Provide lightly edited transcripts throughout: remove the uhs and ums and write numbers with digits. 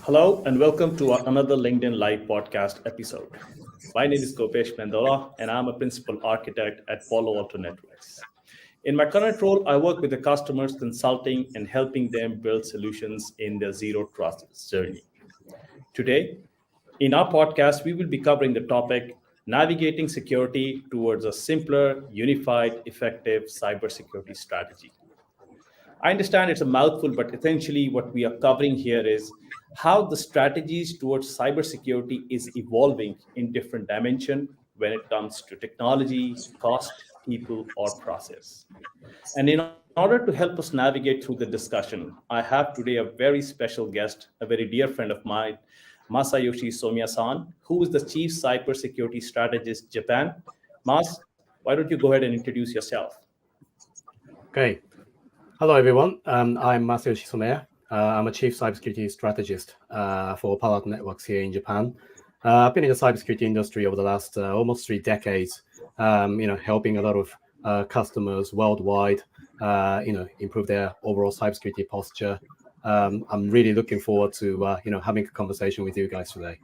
Hello and welcome to another LinkedIn Live podcast episode. My name is Gopesh Mendola and I'm a principal architect at Palo Alto Networks. In my current role, I work with the customers consulting and helping them build solutions in their zero trust journey. Today, in our podcast, we will be covering the topic navigating security towards a simpler, unified, effective cybersecurity strategy. I understand it's a mouthful, but essentially what we are covering here is how the strategies towards cybersecurity is evolving in different dimension when it comes to technology, cost, people, or process. And in order to help us navigate through the discussion, I have today a very special guest, a very dear friend of mine, Masayoshi Somiya-san, who is the Chief Cybersecurity Strategist, Japan. Mas, why don't you go ahead and introduce yourself? Okay. Hello, everyone. I'm Masayoshi Somiya. I'm a Chief Cybersecurity Strategist for Palo Alto Networks here in Japan. I've been in the cybersecurity industry over the last almost 3 decades, helping a lot of customers worldwide, improve their overall cybersecurity posture. I'm really looking forward to, having a conversation with you guys today.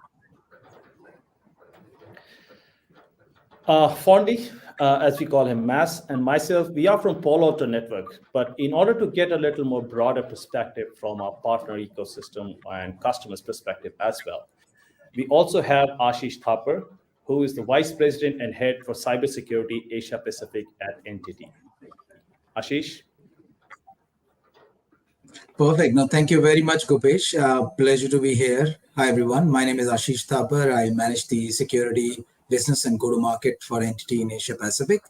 Fondi, as we call him, Mass, and myself, we are from Palo Alto Network. But in order to get a little more broader perspective from our partner ecosystem and customers' perspective as well, we also have Ashish Thapar, who is the Vice President and Head for Cybersecurity Asia Pacific at Entity. Ashish? Perfect. No, thank you very much, Gopesh. Pleasure to be here. Hi, everyone. My name is Ashish Thapar. I manage the security business and go-to-market for Entity in Asia Pacific.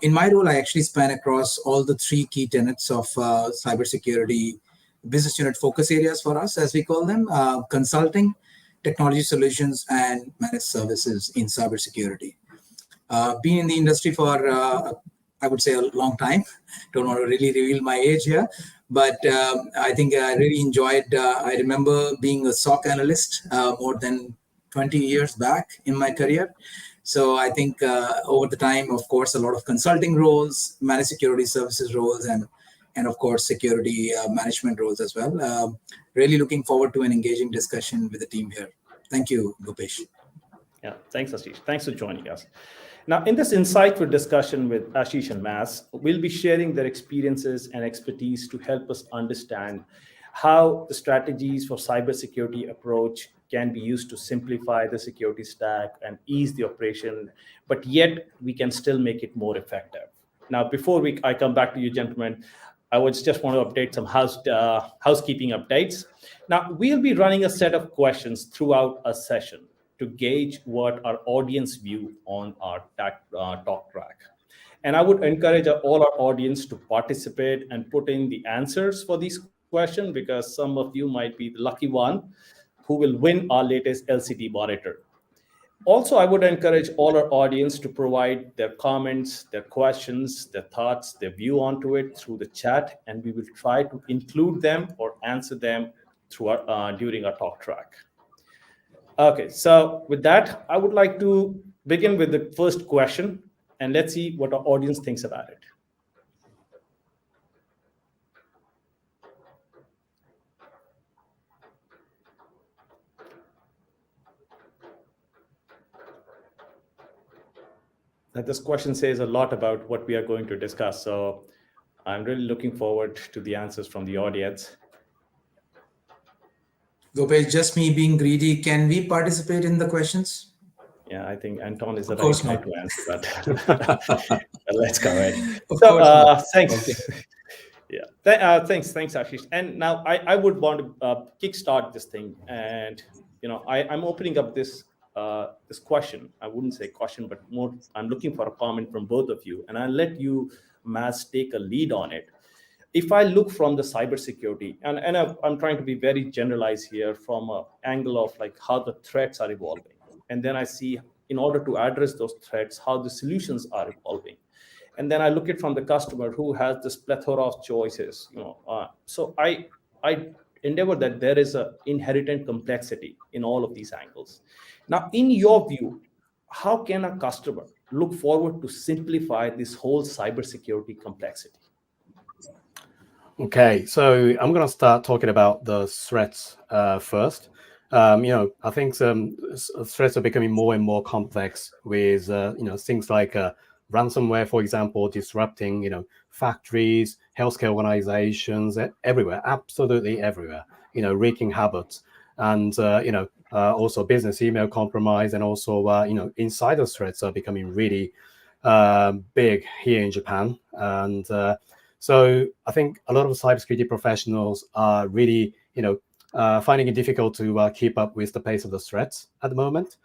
In my role, I actually span across all the 3 key tenets of cybersecurity business unit focus areas for us, as we call them: consulting, technology solutions, and managed services in cybersecurity. Been in the industry for, I would say, a long time. Don't want to really reveal my age here, but I think I really enjoyed. I remember being a SOC analyst more than 20 years back in my career. So I think over the time, of course, a lot of consulting roles, managed security services roles, and of course, security management roles as well. Really looking forward to an engaging discussion with the team here. Thank you, Gopesh. Yeah, thanks, Ashish. Thanks for joining us. Now, in this insightful discussion with Ashish and Mass, we'll be sharing their experiences and expertise to help us understand how the strategies for cybersecurity approach can be used to simplify the security stack and ease the operation, but yet we can still make it more effective. Now, before I come back to you, gentlemen, I would just want to update some housekeeping updates. Now, we'll be running a set of questions throughout a session to gauge what our audience view on our talk track. And I would encourage all our audience to participate and put in the answers for these questions, because some of you might be the lucky one who will win our latest LCT monitor. Also, I would encourage all our audience to provide their comments, their questions, their thoughts, their view onto it through the chat, and we will try to include them or answer them during our talk track. Okay, so with that, I would like to begin with the first question, and let's see what our audience thinks about it. Now, this question says a lot about what we are going to discuss, so I'm really looking forward to the answers from the audience. Gopesh, just me being greedy, can we participate in the questions? Yeah, I think Anton is the Of right course guy not. to answer that. Let's go ahead. Of So, course not. thanks. Okay. Yeah, thanks, Ashish. And now I would want to kickstart this thing, and I'm opening up this question. I wouldn't say question, but more, I'm looking for a comment from both of you, and I'll let you, Mass, take a lead on it. If I look from the cybersecurity, and I'm trying to be very generalized here from an angle of like how the threats are evolving, and then I see, in order to address those threats, how the solutions are evolving. And then I look at from the customer who has this plethora of choices. So I endeavor that there is an inherent complexity in all of these angles. Now, in your view, how can a customer look forward to simplify this whole cybersecurity complexity? Okay, so I'm going to start talking about the threats first. I think some threats are becoming more and more complex with, things like ransomware, for example, disrupting, factories, healthcare organizations, everywhere, absolutely everywhere, wreaking havoc. And, also business email compromise, and also, insider threats are becoming really big here in Japan. And so I think a lot of cybersecurity professionals are really, finding it difficult to keep up with the pace of the threats at the moment.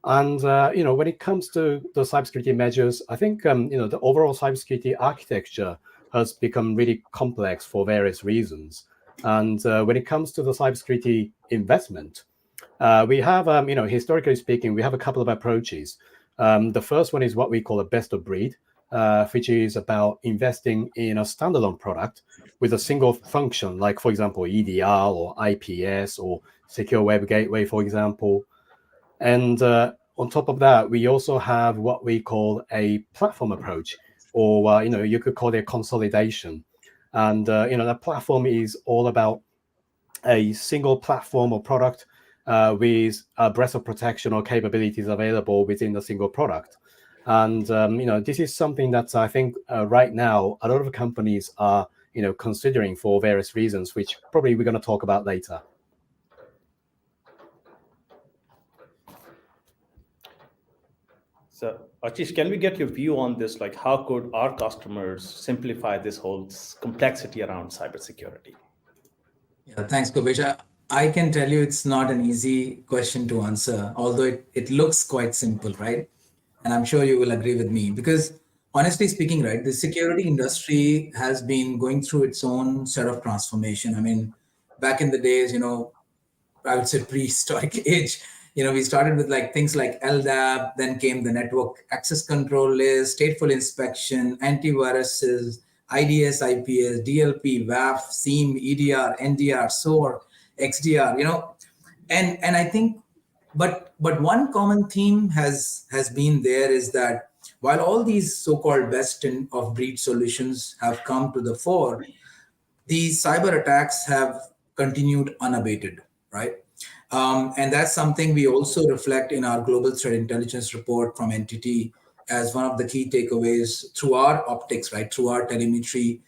And when it comes to the cybersecurity measures, I think the overall cybersecurity architecture has become really complex for various reasons. And when it comes to the cybersecurity investment, we have, historically speaking, we have a couple of approaches. The first one is what we call a best of breed, which is about investing in a standalone product with a single function, like, for example, EDR or IPS or secure web gateway, for example. And on top of that, we also have what we call a platform approach, or you could call it consolidation. And that platform is all about a single platform or product with a breadth of protection or capabilities available within a single product. And this is something that I think right now a lot of companies are considering for various reasons, which probably we're going to talk about later. So, Ashish, can we get your view on this? Like, how could our customers simplify this whole complexity around cybersecurity? Yeah, thanks, Kobesh. I can tell you it's not an easy question to answer, although it looks quite simple, right? And I'm sure you will agree with me because honestly speaking, right, the security industry has been going through its own set of transformation. I mean, back in the days, I would say prehistoric age. We started with like things like LDAP, then came the network access control list, stateful inspection, antiviruses, IDS, IPS, DLP, WAF, SIEM, EDR, NDR, SOAR, XDR. And I think, but one common theme has been there is that while all these so-called best of breed solutions have come to the fore, these cyber attacks have continued unabated, right? And that's something we also reflect in our global threat intelligence report from NTT as one of the key takeaways through our optics, right? Through our telemetry,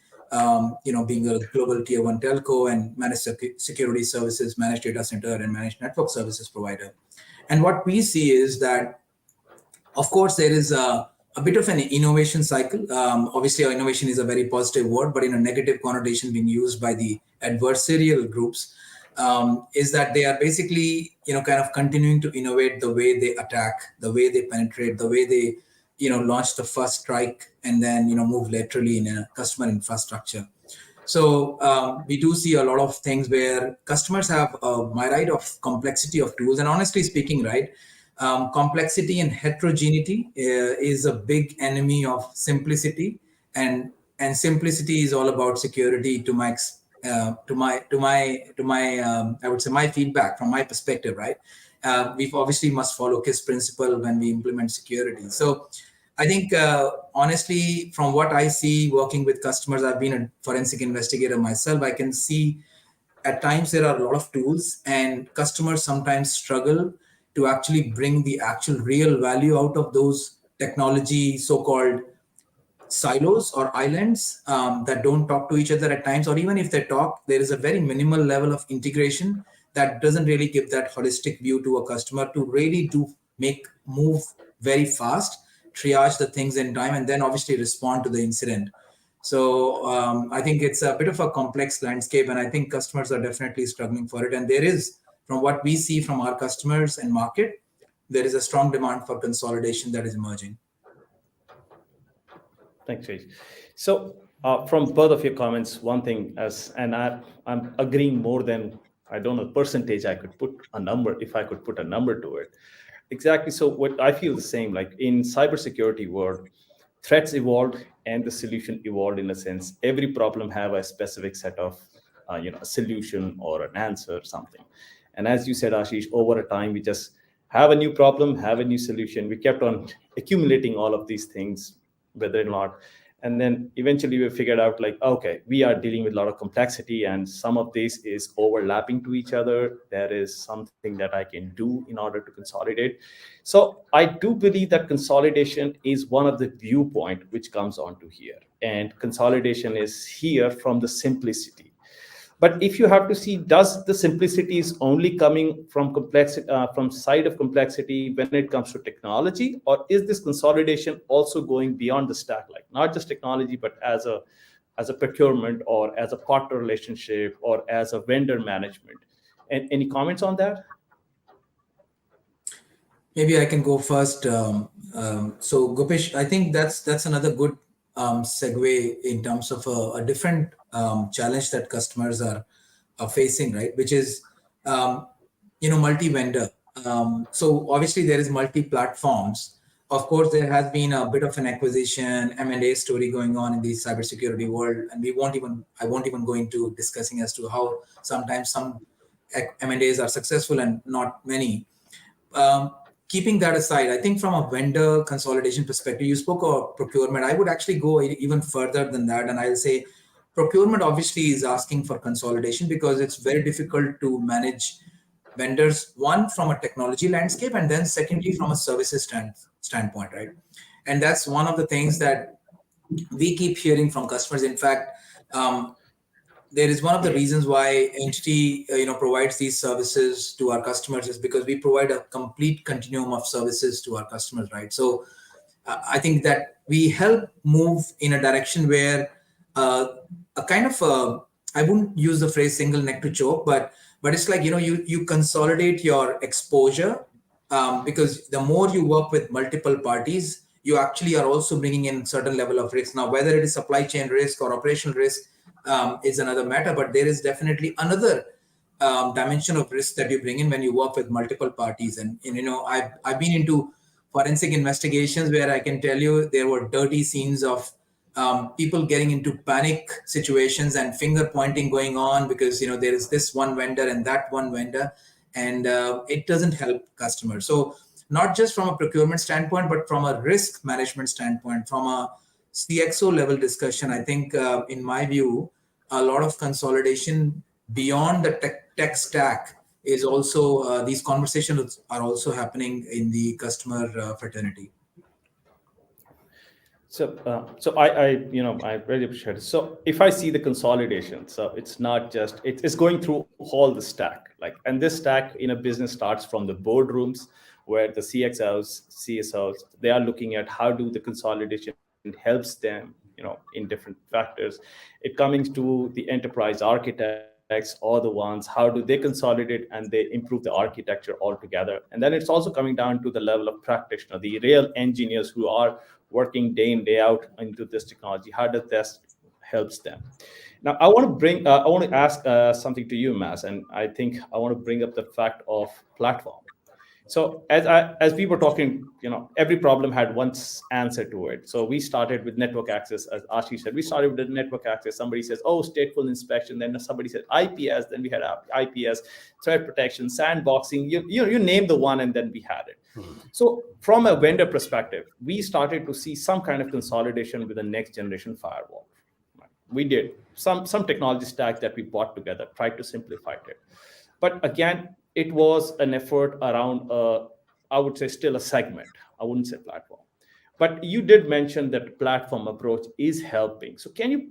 being a global tier one telco and managed security services, managed data center, and managed network services provider. And what we see is that of course, there is a bit of an innovation cycle. Obviously, our innovation is a very positive word, but in a negative connotation being used by the adversarial groups, is that they are basically, kind of continuing to innovate the way they attack, the way they penetrate, the way they, launch the first strike and then, move laterally in a customer infrastructure. So we do see a lot of things where customers have a myriad of complexity of tools. And honestly speaking, right, complexity and heterogeneity is a big enemy of simplicity, and simplicity is all about security. I would say my feedback from my perspective, right? We obviously must follow KISS principle when we implement security. So I think, honestly, from what I see working with customers, I've been a forensic investigator myself. I can see at times there are a lot of tools, and customers sometimes struggle to actually bring the actual real value out of those technology so-called silos or islands that don't talk to each other at times, or even if they talk, there is a very minimal level of integration that doesn't really give that holistic view to a customer to really do make move very fast, triage the things in time, and then obviously respond to the incident. So I think it's a bit of a complex landscape, and I think customers are definitely struggling for it. And there is, from what we see from our customers and market, there is a strong demand for consolidation that is emerging. Thanks, Jay. So, from both of your comments, one thing, I'm agreeing more than, I don't know, percentage I could put a number, if I could put a number to it. Exactly. So, what I feel the same, like in cybersecurity world, threats evolved and the solution evolved in a sense. Every problem have a specific set of, a solution or an answer or something. And as you said, Ashish, over a time, we just have a new problem, have a new solution. We kept on accumulating all of these things, whether or not. And then eventually we figured out like, okay, we are dealing with a lot of complexity and some of this is overlapping to each other. There is something that I can do in order to consolidate. So I do believe that consolidation is one of the viewpoint which comes onto here. And consolidation is here from the simplicity. But if you have to see, does the simplicity is only coming from complexity, from side of complexity when it comes to technology, or is this consolidation also going beyond the stack, like not just technology, but as a procurement or as a partner relationship or as a vendor management? And any comments on that? Maybe I can go first. So Gopesh, I think that's another good segue in terms of a different challenge that customers are facing, right? Which is multi-vendor. So obviously there is multi-platforms. Of course, there has been a bit of an acquisition M&A story going on in the cybersecurity world, and I won't even go into discussing as to how sometimes some M&As are successful and not many. um, Keeping that aside, I think from a vendor consolidation perspective, you spoke of procurement. I would actually go even further than that, and I'll say procurement obviously is asking for consolidation because it's very difficult to manage vendors. One, from a technology landscape, and then secondly from a services standpoint, right? And that's one of the things that we keep hearing from customers. In fact, um, there is one of the reasons why entity provides these services to our customers is because we provide a complete continuum of services to our customers, right? So I think that we help move in a direction where uh, a kind of I wouldn't use the phrase single neck to choke, but it's like you consolidate your exposure, because the more you work with multiple parties, you actually are also bringing in certain level of risk. Now, whether it is supply chain risk or operational risk is another matter, but there is definitely another dimension of risk that you bring in when you work with multiple parties. And I've been into forensic investigations where I can tell you there were dirty scenes of people getting into panic situations and finger pointing going on because there is this one vendor and that one vendor, and it doesn't help customers. So not just from a procurement standpoint, but from a risk management standpoint, from a CXO level discussion, I think in my view, a lot of consolidation beyond the tech stack is also these conversations are also happening in the customer fraternity. I really appreciate it. So if I see the consolidation, so it's not just it's going through all the stack, like, and this stack in a business starts from the boardrooms where the CXOs, CSOs, they are looking at how do the consolidation helps them, in different factors. It coming to the enterprise architects or the ones, how do they consolidate and they improve the architecture altogether. And then it's also coming down to the level of practitioner, the real engineers who are working day in day out into this technology. How does this helps them? Now I want to ask something to you, Mas, and I think I want to bring up the fact of platform. So as we were talking, every problem had one answer to it. So we started with network access, as Ashish said. We started with the network access. Somebody says, "Oh, stateful inspection." Then somebody said IPS. Then we had IPS, threat protection, sandboxing. You name the one, and then we had it. So from a vendor perspective, we started to see some kind of consolidation with the next generation firewall. We did some technology stack that we brought together, tried to simplify it. But again, it was an effort around, I would say, still a segment. I wouldn't say platform. But you did mention that platform approach is helping. So can you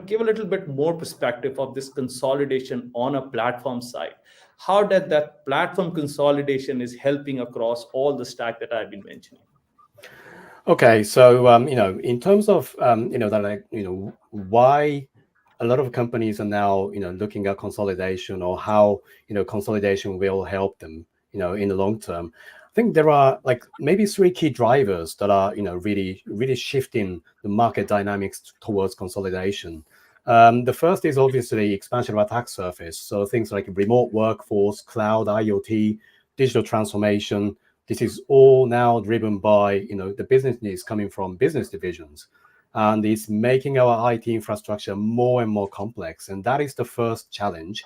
give a little bit more perspective of this consolidation on a platform side? How that platform consolidation is helping across all the stack that I've been mentioning? Okay, so in terms of why a lot of companies are now looking at consolidation, or how consolidation will help them in the long term. I think there are like maybe three key drivers that are really shifting the market dynamics towards consolidation. The first is obviously expansion of attack surface, so things like remote workforce, cloud, IoT, digital transformation. This is all now driven by the business needs coming from business divisions, and it's making our IT infrastructure more and more complex. And that is the first challenge.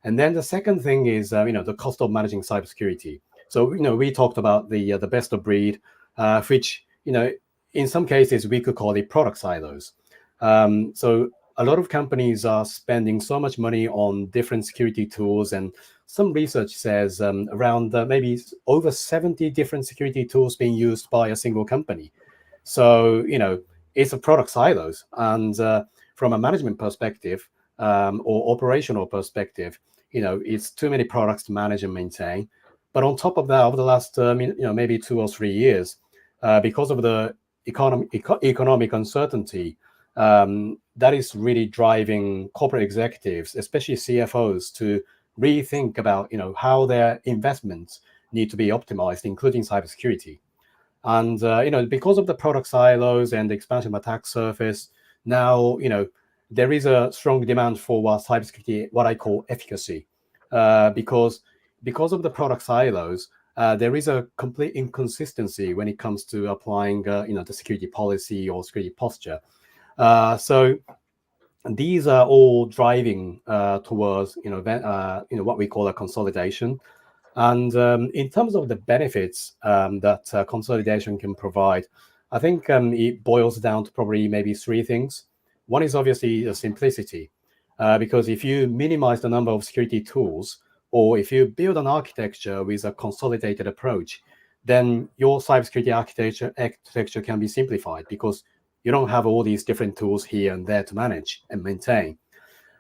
And then the second thing is the cost of managing cybersecurity. So we talked about the best of breed, which in some cases, we could call it product silos. So a lot of companies are spending so much money on different security tools, and some research says around maybe over 70 different security tools being used by a single company. So, it's a product silos. And from a management perspective or operational perspective, it's too many products to manage and maintain. But on top of that, over the last, maybe 2 or 3 years, because of the economic uncertainty, that is really driving corporate executives, especially CFOs, to rethink about how their investments need to be optimized, including cybersecurity. And because of the product silos and the expansion of attack surface, now there is a strong demand for cybersecurity, what I call efficacy, because of the product silos. There is a complete inconsistency when it comes to applying, the security policy or security posture. So these are all driving towards, what we call a consolidation. And in terms of the benefits that consolidation can provide, I think it boils down to probably maybe 3 things. One is obviously the simplicity, because if you minimize the number of security tools, or if you build an architecture with a consolidated approach, then your cybersecurity architecture can be simplified, because you don't have all these different tools here and there to manage and maintain.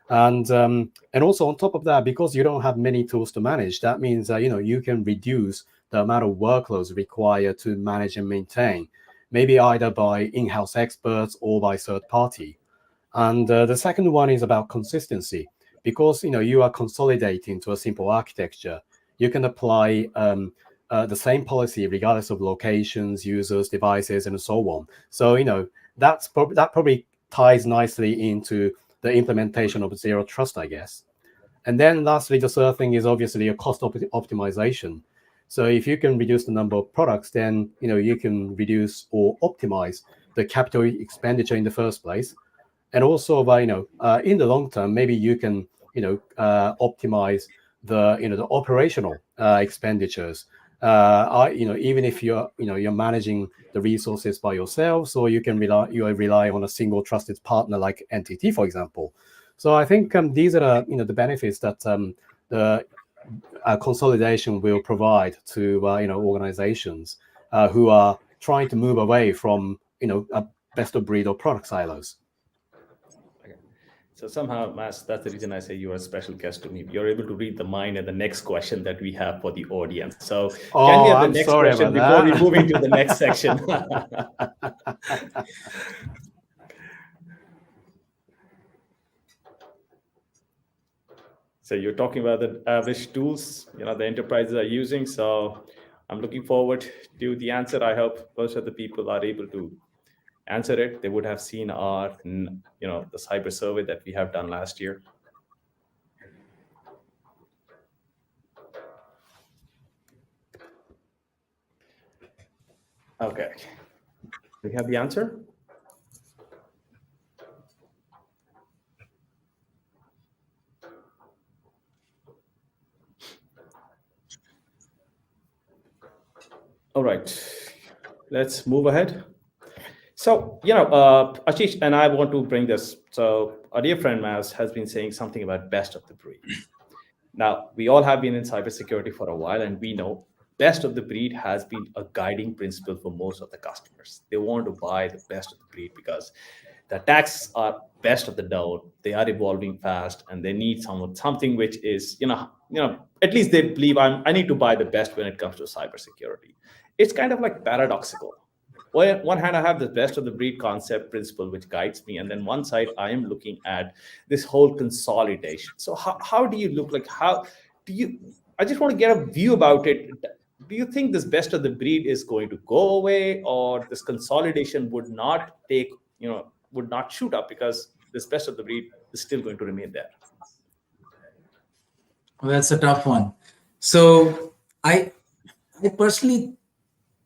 And also on top of that, because you don't have many tools to manage, that means that you can reduce the amount of workloads required to manage and maintain, maybe either by in-house experts or by third party. And the second one is about consistency, because you are consolidating to a simple architecture. You can apply the same policy regardless of locations, users, devices, and so on. So that probably ties nicely into the implementation of zero trust, I guess. And then lastly, the third thing is obviously a cost optimization. So if you can reduce the number of products, then you can reduce or optimize the capital expenditure in the first place. And also by in the long term, maybe you can optimize the operational expenditures. Even if you're managing the resources by yourselves, or you rely on a single trusted partner like NTT, for example. So I think these are the benefits that the consolidation will provide to organizations who are trying to move away from a best of breed or product silos. So somehow, Mas, that's the reason I say you are a special guest to me. You're able to read the mind and the next question that we have for the audience. So can we have the next question before we move into the next section? So you're talking about the average tools, the enterprises are using. So I'm looking forward to the answer. I hope most of the people are able to answer it. They would have seen our, the cyber survey that we have done last year. Okay. Do we have the answer? All right. Let's move ahead. So, Ashish and I want to bring this. So our dear friend Mas has been saying something about best of the breed. Now, we all have been in cybersecurity for a while, and we know best of the breed has been a guiding principle for most of the customers. They want to buy the best of the breed because the attacks are best of the doubt. They are evolving fast, and they need something which is, at least they believe I need to buy the best when it comes to cybersecurity. It's kind of like paradoxical. On one hand, I have the best of the breed concept principle, which guides me. And then one side, I am looking at this whole consolidation. So how do you look like? How do you, I just want to get a view about it. Do you think this best of the breed is going to go away, or this consolidation would not would not shoot up because this best of the breed is still going to remain there? Well, that's a tough one. So I personally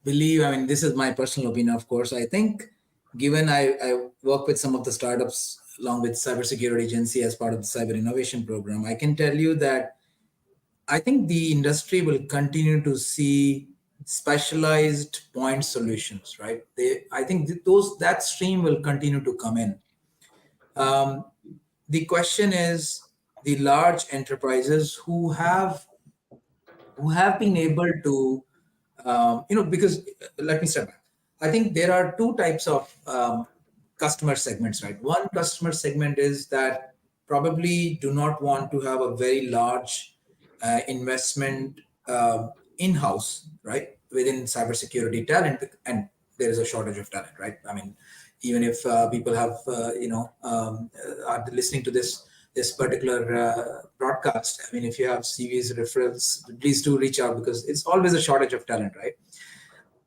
believe, this is my personal opinion, of course. I think, given I work with some of the startups along with Cybersecurity Agency as part of the Cyber Innovation Program, I can tell you that I think the industry will continue to see specialized point solutions, right? I think that stream will continue to come in. Um, the question is the large enterprises who have been able to, because let me step back. I think there are two types of customer segments, right? One customer segment is that probably do not want to have a very large investment in-house, right, within cybersecurity talent, and there is a shortage of talent, right? I mean, even if people have, are listening to this particular broadcast. I mean, if you have CVs, referrals, please do reach out because it's always a shortage of talent, right?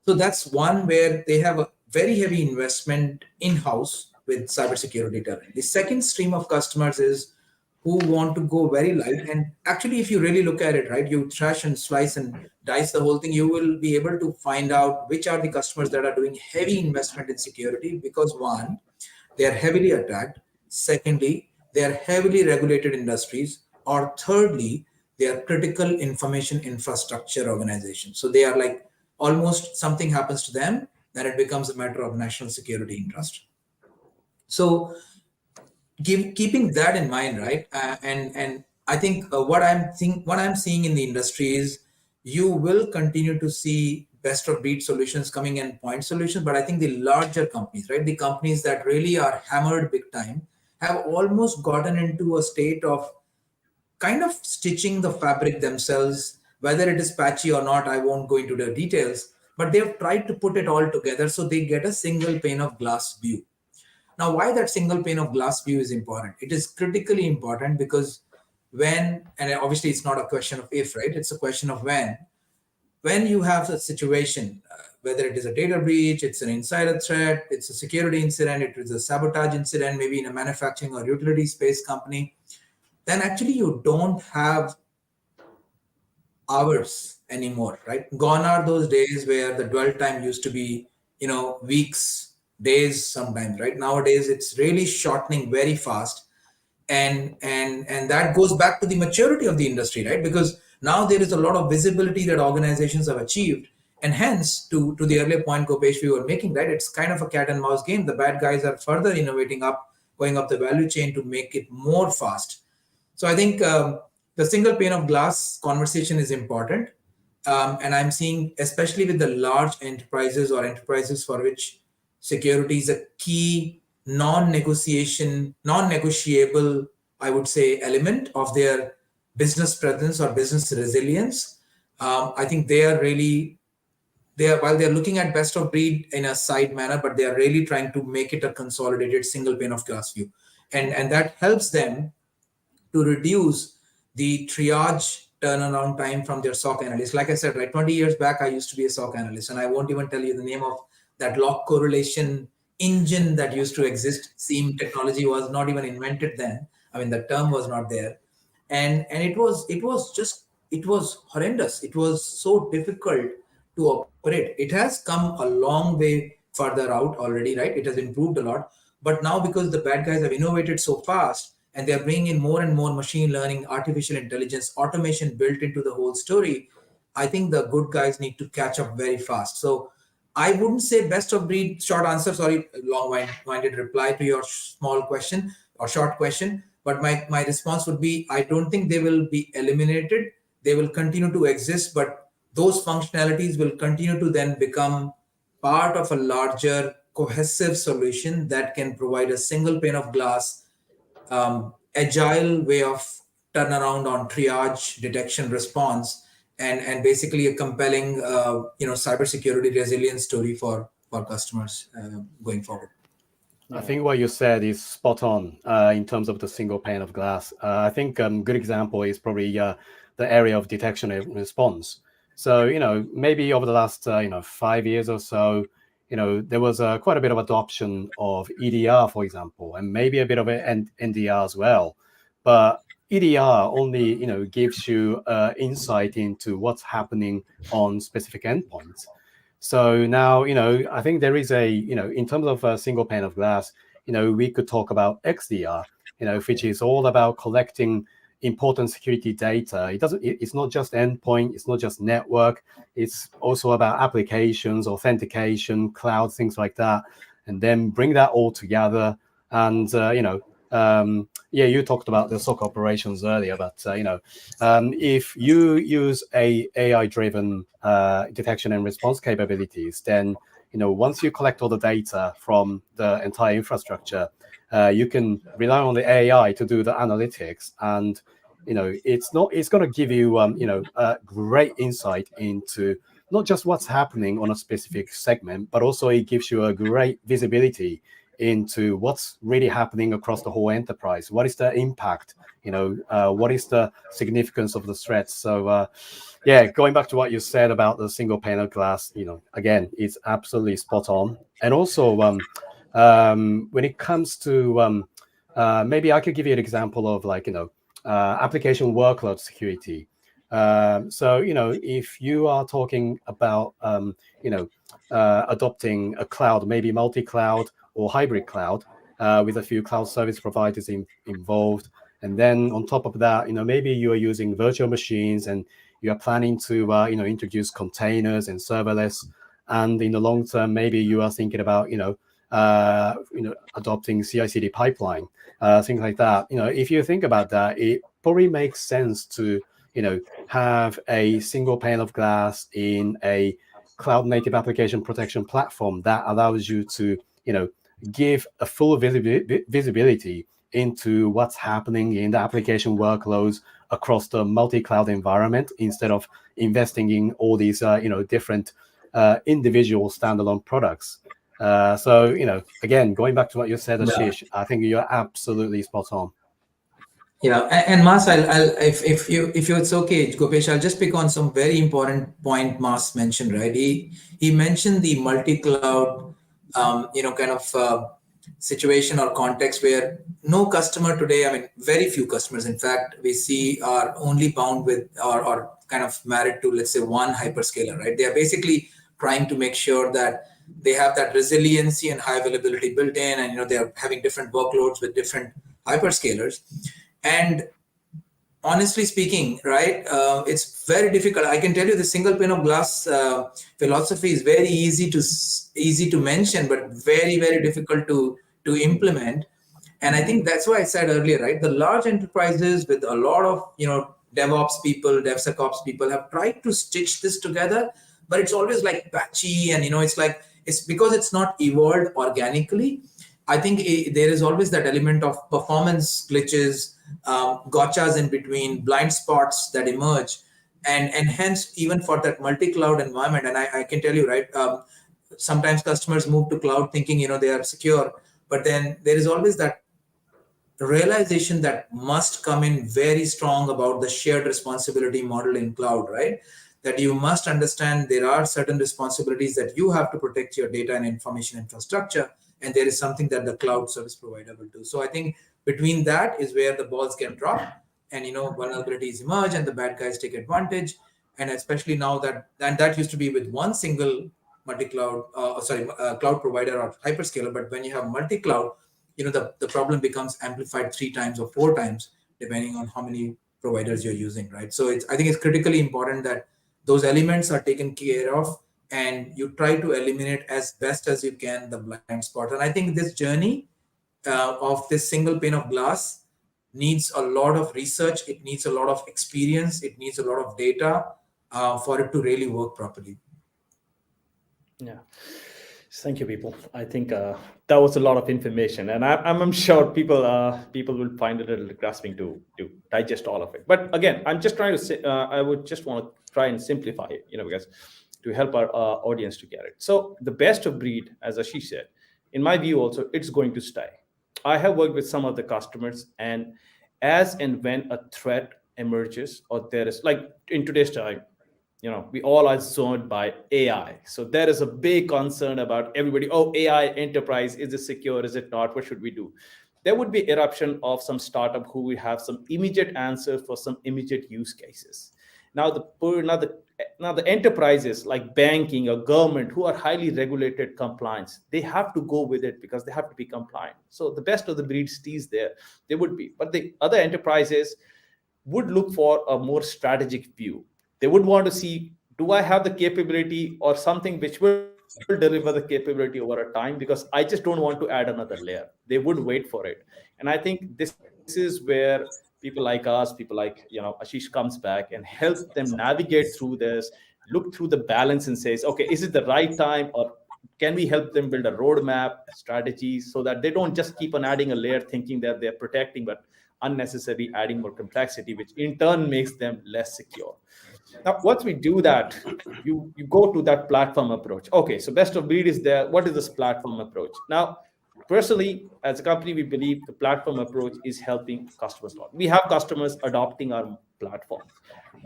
So that's one where they have a very heavy investment in-house with cybersecurity talent. The second stream of customers is who want to go very light. And actually, if you really look at it, right, you trash and slice and dice the whole thing, you will be able to find out which are the customers that are doing heavy investment in security because one, they are heavily attacked. Secondly, they are heavily regulated industries. Or thirdly, they are critical information infrastructure organizations. So they are like almost something happens to them, then it becomes a matter of national security interest. So keeping that in mind, right? And I think what I'm seeing in the industry is you will continue to see best of breed solutions coming and point solutions, but I think the larger companies, right, the companies that really are hammered big time, have almost gotten into a state of kind of stitching the fabric themselves. Whether it is patchy or not, I won't go into the details, but they've tried to put it all together so they get a single pane of glass view. Now, why that single pane of glass view is important? It is critically important because and obviously it's not a question of if, right? It's a question of when you have a situation, whether it is a data breach, it's an insider threat, it's a security incident, it is a sabotage incident, maybe in a manufacturing or utility space company, then actually you don't have hours anymore, right? Gone are those days where the dwell time used to be, weeks, days sometimes, right? Nowadays, it's really shortening very fast. And that goes back to the maturity of the industry, right? Because now there is a lot of visibility that organizations have achieved. And hence, to the earlier point, Gopesh, we were making, right? It's kind of a cat and mouse game. The bad guys are further innovating going up the value chain to make it more fast. So I think the single pane of glass conversation is important. And I'm seeing, especially with the large enterprises or enterprises for which security is a key non-negotiable, I would say, element of their business presence or business resilience. I think while they're looking at best of breed in a side manner, but they are really trying to make it a consolidated single pane of glass view. And that helps them to reduce the triage turnaround time from their SOC analysts. Like I said, right, 20 years back, I used to be a SOC analyst, and I won't even tell you the name of that log correlation engine that used to exist. SIEM technology was not even invented then. I mean, the term was not there. And it was horrendous. It was so difficult to operate. It has come a long way further out already, right? It has improved a lot. But now, because the bad guys have innovated so fast, and they're bringing in more and more machine learning, artificial intelligence, automation built into the whole story, I think the good guys need to catch up very fast. So I wouldn't say best of breed. Short answer, sorry, long-winded reply to your small question or short question. But my response would be, I don't think they will be eliminated. They will continue to exist, but those functionalities will continue to then become part of a larger cohesive solution that can provide a single pane of glass, agile way of turnaround on triage, detection, response, and basically a compelling, cybersecurity resilience story for customers going forward. I think what you said is spot on in terms of the single pane of glass. I think a good example is probably the area of detection and response. So, maybe over the last, 5 years or so, there was quite a bit of adoption of EDR, for example, and maybe a bit of NDR as well. But EDR only, gives you insight into what's happening on specific endpoints. So now, I think there is in terms of a single pane of glass, we could talk about XDR, which is all about collecting important security data. It's not just endpoint, it's not just network, it's also about applications, authentication, cloud, things like that, and then bring that all together. And you talked about the SOC operations earlier, but if you use a AI-driven detection and response capabilities, then once you collect all the data from the entire infrastructure, you can rely on the AI to do the analytics, and it's going to give you a great insight into not just what's happening on a specific segment, but also it gives you a great visibility into what's really happening across the whole enterprise. What is the impact? What is the significance of the threats? So going back to what you said about the single pane of glass, again, it's absolutely spot on. And also when it comes to maybe I could give you an example of application workload security. So if you are talking about adopting a cloud, maybe multi-cloud or hybrid cloud, with a few cloud service providers involved, and then on top of that, maybe you are using virtual machines and you are planning to introduce containers and serverless, and in the long term, maybe you are thinking about adopting CI/CD pipeline, things like that. If you think about that, it probably makes sense to have a single pane of glass in a cloud native application protection platform that allows you to give a full visibility into what's happening in the application workloads across the multi-cloud environment, instead of investing in all these different individual standalone products. So again, going back to what you said, Ashish, I think you're absolutely spot on. Yeah, and Mas, I'll if you it's okay, Gopesh, I'll just pick on some very important point Mas mentioned, right? He mentioned the multi-cloud, kind of situation or context where no customer today, I mean, very few customers, in fact, we see are only bound with or kind of married to, let's say, one hyperscaler, right? They are basically trying to make sure that they have that resiliency and high availability built in, and they are having different workloads with different hyperscalers. And honestly speaking, right, it's very difficult. I can tell you the single pane of glass philosophy is very easy to mention, but very, very difficult to implement. And I think that's why I said earlier, right, the large enterprises with a lot of DevOps people, DevSecOps people have tried to stitch this together, but it's always like patchy, and it's because it's not evolved organically. I think there is always that element of performance glitches, gotchas in between, blind spots that emerge, and hence even for that multi-cloud environment. And I can tell you, right, sometimes customers move to cloud thinking they are secure, but then there is always that realization that must come in very strong about the shared responsibility model in cloud, right? That you must understand there are certain responsibilities that you have to protect your data and information infrastructure, and there is something that the cloud service provider will do. So I think between that is where the balls get dropped, and vulnerabilities emerge and the bad guys take advantage. And especially now that used to be with one single multi-cloud cloud provider or hyperscaler, but when you have multi-cloud, the problem becomes amplified 3 times or 4 times depending on how many providers you're using, right? So I think it's critically important that those elements are taken care of, and you try to eliminate as best as you can the blind spot. And I think this journey of this single pane of glass needs a lot of research, it needs a lot of experience, it needs a lot of data for it to really work properly. Yeah. Thank you, people. I think that was a lot of information, and I'm sure people will find it a little grasping to digest all of it. But again, I'm just trying to say, I would just want to try and simplify it, because to help our audience to get it. So the best of breed, as Ashish said, in my view, also it's going to stay. I have worked with some of the customers, and as and when a threat emerges, or there is, like in today's time, we all are zoned by AI. So there is a big concern about everybody. Oh, AI enterprise, is it secure? Is it not? What should we do? There would be eruption of some startup who will have some immediate answer for some immediate use cases. Now the enterprises like banking or government who are highly regulated compliance, they have to go with it because they have to be compliant. So the best of the breed stays there. They would be. But the other enterprises, would look for a more strategic view. They would want to see, do I have the capability or something which will deliver the capability over a time, because I just don't want to add another layer. They would wait for it. And I think this is where people like us, people like, Ashish comes back and help them navigate through this, look through the balance and says, okay, is it the right time, or can we help them build a roadmap strategy so that they don't just keep on adding a layer thinking that they're protecting, but unnecessarily adding more complexity, which in turn makes them less secure. Now, once we do that, you go to that platform approach. Okay, so best of breed is there. What is this platform approach? Now, personally, as a company, we believe the platform approach is helping customers a lot. We have customers adopting our platform,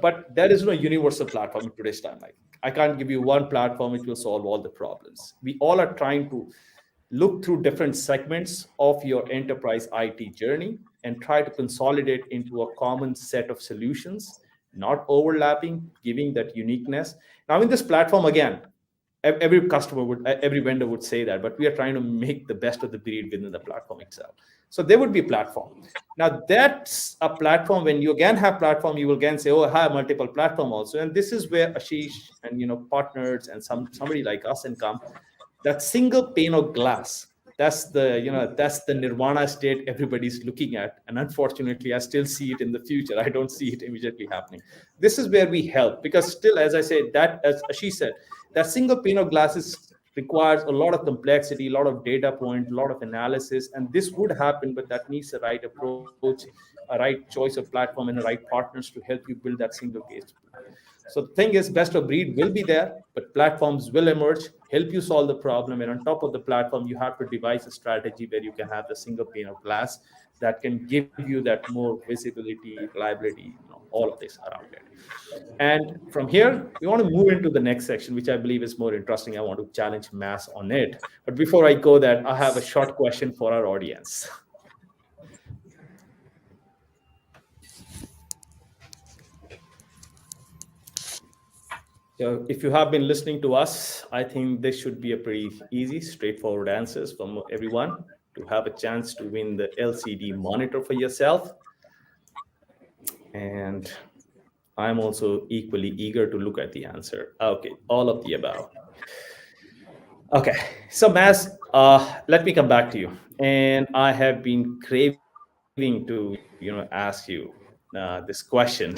but there is no universal platform in today's time. Like, I can't give you one platform which will solve all the problems. We all are trying to look through different segments of your enterprise IT journey and try to consolidate into a common set of solutions, not overlapping, giving that uniqueness. Now, in this platform, again, every customer would, every vendor would say that, but we are trying to make the best of the breed within the platform itself. So there would be a platform. Now, that's a platform. When you again have platform, you will again say, oh, I have multiple platform also. And this is where Ashish and partners and somebody like us and come, that single pane of glass, that's the nirvana state everybody's looking at. And unfortunately, I still see it in the future. I don't see it immediately happening. This is where we help, because still, as I said, that, as Ashish said, that single pane of glass requires a lot of complexity, a lot of data points, a lot of analysis, and this would happen, but that needs the right approach, a right choice of platform, and the right partners to help you build that single case. So the thing is, best of breed will be there, but platforms will emerge, help you solve the problem. And on top of the platform, you have to devise a strategy where you can have the single pane of glass that can give you that more visibility, reliability, all of this around it. And from here, we want to move into the next section, which I believe is more interesting. I want to challenge Mass on it. But before I go there, I have a short question for our audience. So if you have been listening to us, I think this should be a pretty easy, straightforward answers from everyone to have a chance to win the LCD monitor for yourself. And I'm also equally eager to look at the answer. Okay, all of the above. Okay, so Maz, let me come back to you. And I have been craving to, ask you this question.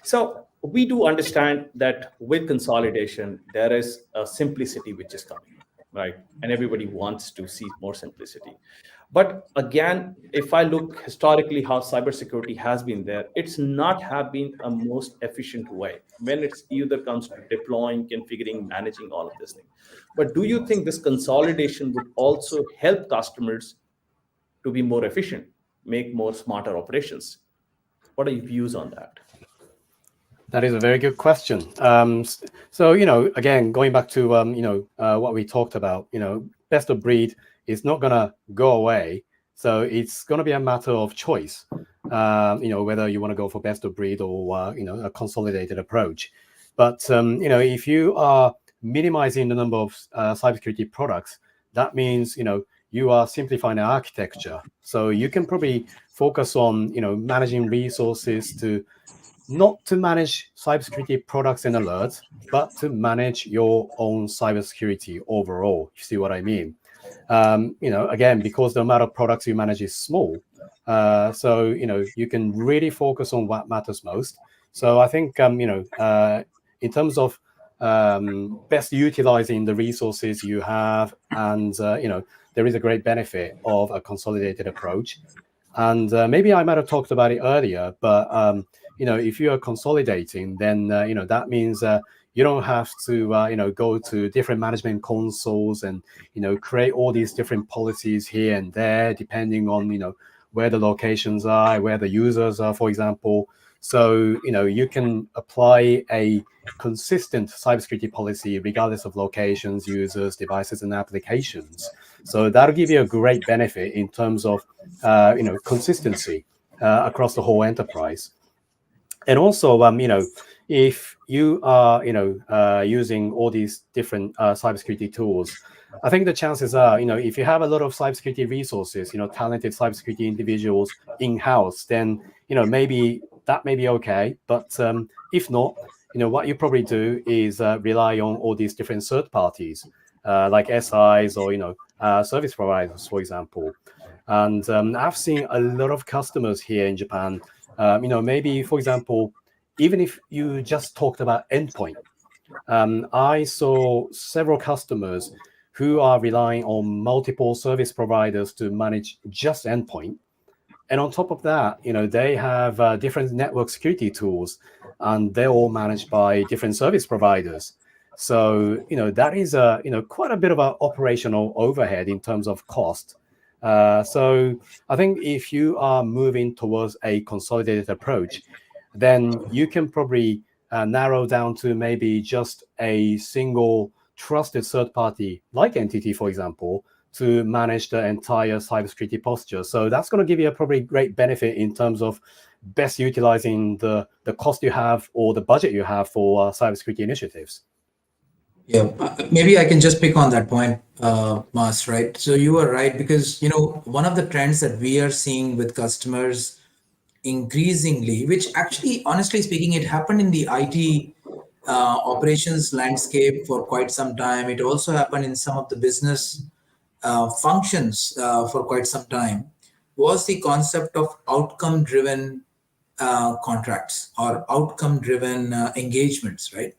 So we do understand that with consolidation, there is a simplicity which is coming, right? And everybody wants to see more simplicity. But again, if I look historically how cybersecurity has been there, it's not have been a most efficient way when it's either comes to deploying, configuring, managing all of this thing. But do you think this consolidation would also help customers to be more efficient, make more smarter operations? What are your views on that? That is a very good question. So, again, going back to, what we talked about, best of breed is not going to go away. So it's going to be a matter of choice, whether you want to go for best of breed or, a consolidated approach. But, if you are minimizing the number of cybersecurity products, that means, you are simplifying the architecture. So you can probably focus on, managing resources not to manage cybersecurity products and alerts, but to manage your own cybersecurity overall. You see what I mean? Again, because the amount of products you manage is small, so you can really focus on what matters most. So I think in terms of best utilizing the resources you have, and there is a great benefit of a consolidated approach. And maybe I might have talked about it earlier, but if you are consolidating, then that means you don't have to go to different management consoles and create all these different policies here and there, depending on where the locations are, where the users are, for example. So you can apply a consistent cybersecurity policy regardless of locations, users, devices, and applications. So that'll give you a great benefit in terms of consistency across the whole enterprise. And also, if you are using all these different cybersecurity tools, I think the chances are, if you have a lot of cybersecurity resources, talented cybersecurity individuals in-house, then maybe that may be okay. But if not, what you probably do is rely on all these different third parties, like SIs or service providers, for example. And I've seen a lot of customers here in Japan. Maybe, for example, even if you just talked about endpoint, I saw several customers who are relying on multiple service providers to manage just endpoint. And on top of that, they have different network security tools, and they're all managed by different service providers. So, that is quite a bit of an operational overhead in terms of cost. So I think if you are moving towards a consolidated approach, then you can probably narrow down to maybe just a single trusted third party, like entity, for example, to manage the entire cybersecurity posture. So that's going to give you a probably great benefit in terms of best utilizing the cost you have or the budget you have for cybersecurity initiatives. Yeah, maybe I can just pick on that point, Mas, right? So you are right, because one of the trends that we are seeing with customers increasingly, which actually, honestly speaking, it happened in the IT operations landscape for quite some time. It also happened in some of the business functions for quite some time, was the concept of outcome driven contracts or outcome driven engagements, right?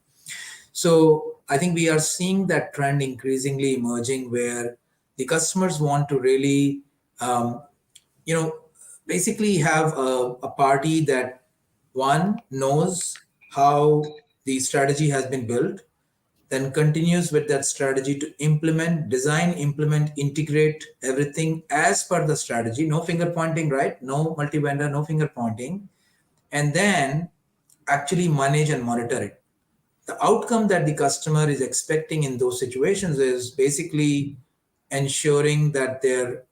So I think we are seeing that trend increasingly emerging, where the customers want to really, you know, basically have a party that, one, knows how the strategy has been built, then continues with that strategy to implement, design, implement, integrate everything as per the strategy. No finger pointing, right? No multi vendor, no finger pointing, and then actually manage and monitor it. The outcome that the customer is expecting in those situations is basically ensuring that their,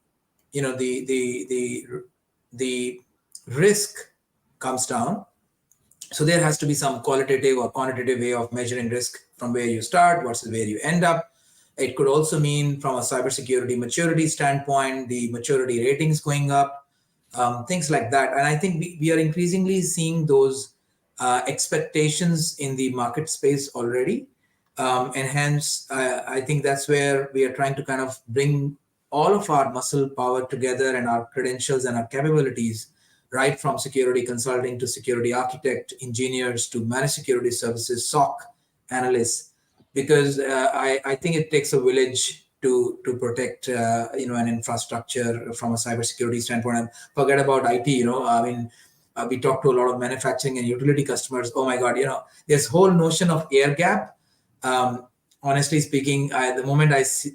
the risk comes down. So there has to be some qualitative or quantitative way of measuring risk from where you start versus where you end up. It could also mean, from a cybersecurity maturity standpoint, the maturity ratings going up, things like that. And I think we are increasingly seeing those expectations in the market space already. And hence, I think that's where we are trying to kind of bring all of our muscle power together and our credentials and our capabilities, right from security consulting to security architect, engineers to managed security services, SOC analysts, because I think it takes a village to protect an infrastructure from a cybersecurity standpoint. And forget about IT. I mean, we talk to a lot of manufacturing and utility customers. Oh my God, this whole notion of air gap. Honestly speaking, the moment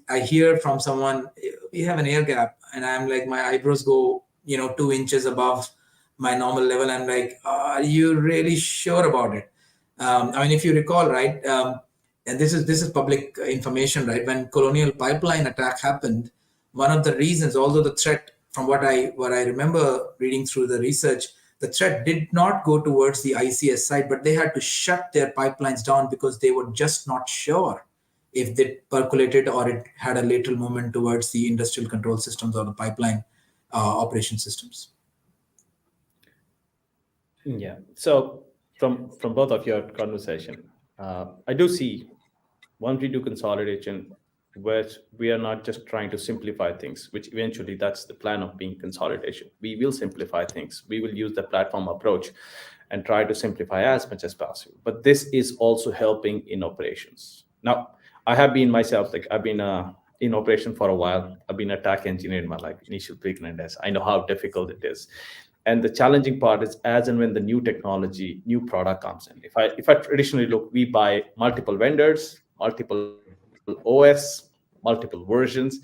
I hear from someone, we have an air gap, and I'm like, my eyebrows go 2 inches above my normal level. I'm like, are you really sure about it? I mean, if you recall, right, and this is public information, right? When Colonial Pipeline attack happened, one of the reasons, although the threat, from what I remember reading through the research, the threat did not go towards the ICS side, but they had to shut their pipelines down because they were just not sure if they percolated or it had a lateral movement towards the industrial control systems or the pipeline operation systems. Yeah. So from both of your conversation, I do see, once we do consolidation, where we are not just trying to simplify things, which eventually that's the plan of being consolidation. We will simplify things. We will use the platform approach and try to simplify as much as possible. But this is also helping in operations. Now, I have been myself, like I've been in operation for a while. I've been a TAC engineer in my life, initial beginning days. I know how difficult it is. And the challenging part is, as and when the new technology, new product comes in. If I traditionally look, we buy multiple vendors, multiple OS, multiple versions.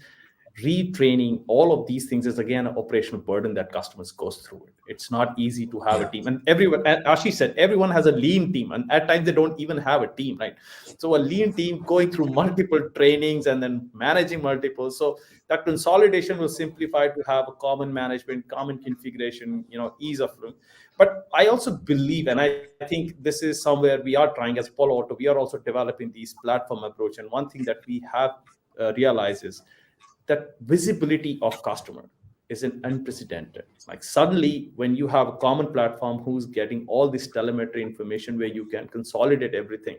Retraining all of these things is again an operational burden that customers goes through. It's not easy to have a Yeah. team, and everyone, as Ashish said, everyone has a lean team, and at times they don't even have a team, right? So a lean team going through multiple trainings and then managing multiple. So that consolidation will simplify to have a common management, common configuration, ease of doing. But I also believe, and I think this is somewhere we are trying as Palo Alto, we are also developing these platform approach. And one thing that we have realized is that visibility of customer. is an unprecedented. Like suddenly, when you have a common platform who's getting all this telemetry information where you can consolidate everything,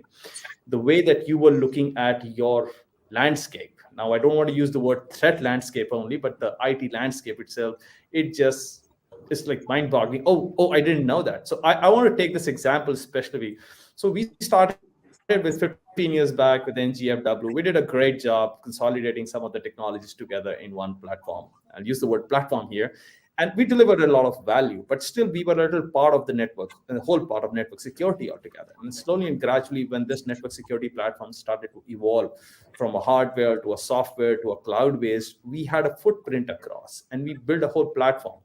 the way that you were looking at your landscape. Now, I don't want to use the word threat landscape only, but the IT landscape itself, it just is like mind-boggling. Oh, I didn't know that. So I want to take this example, especially. So we started with 15 years back with NGFW. We did a great job consolidating some of the technologies together in one platform. I'll use the word platform here. And we delivered a lot of value, but still we were a little part of the network, the whole part of network security altogether. And slowly and gradually, when this network security platform started to evolve from a hardware to a software to a cloud based, we had a footprint across and we built a whole platform.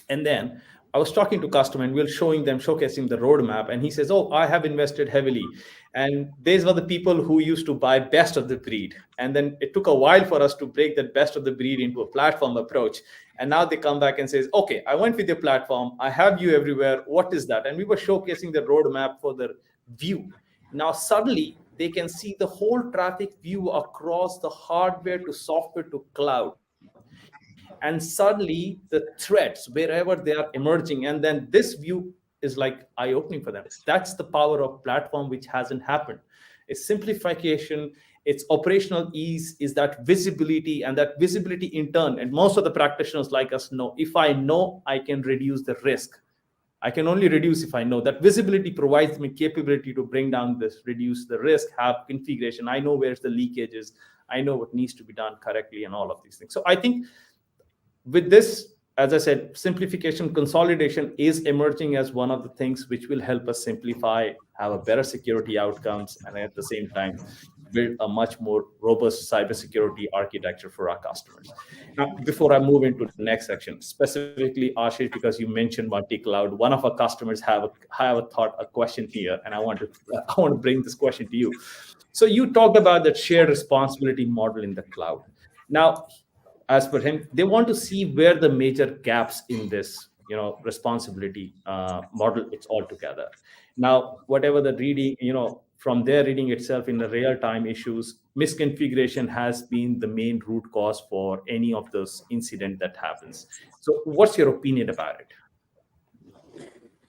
And then I was talking to customer and we were showcasing the roadmap. And he says, "Oh, I have invested heavily." And these were the people who used to buy best of the breed. And then it took a while for us to break that best of the breed into a platform approach. And now they come back and says, "Okay, I went with your platform. I have you everywhere. What is that?" And we were showcasing the roadmap for the view. Now suddenly they can see the whole traffic view across the hardware to software to cloud, and suddenly the threats wherever they are emerging, and then this view is like eye-opening for them. That's the power of platform, which hasn't happened. It's simplification, it's operational ease, is that visibility, and that visibility in turn, and most of the practitioners like us know, if I know, I can reduce the risk. I can only reduce if I know. That visibility provides me capability to bring down this, reduce the risk, have configuration. I know where's the leakages. I know what needs to be done correctly and all of these things. So I think with this, as I said, simplification, consolidation is emerging as one of the things which will help us simplify, have a better security outcomes, and at the same time, build a much more robust cybersecurity architecture for our customers. Now, before I move into the next section, specifically, Ashish, because you mentioned multi-cloud, one of our customers have a question here, and I want to bring this question to you. So you talked about that shared responsibility model in the cloud. Now, as per him, they want to see where the major gaps in this, responsibility model it's all together. Now, whatever the reading, from their reading itself in the real time issues, misconfiguration has been the main root cause for any of those incident that happens. So, what's your opinion about it?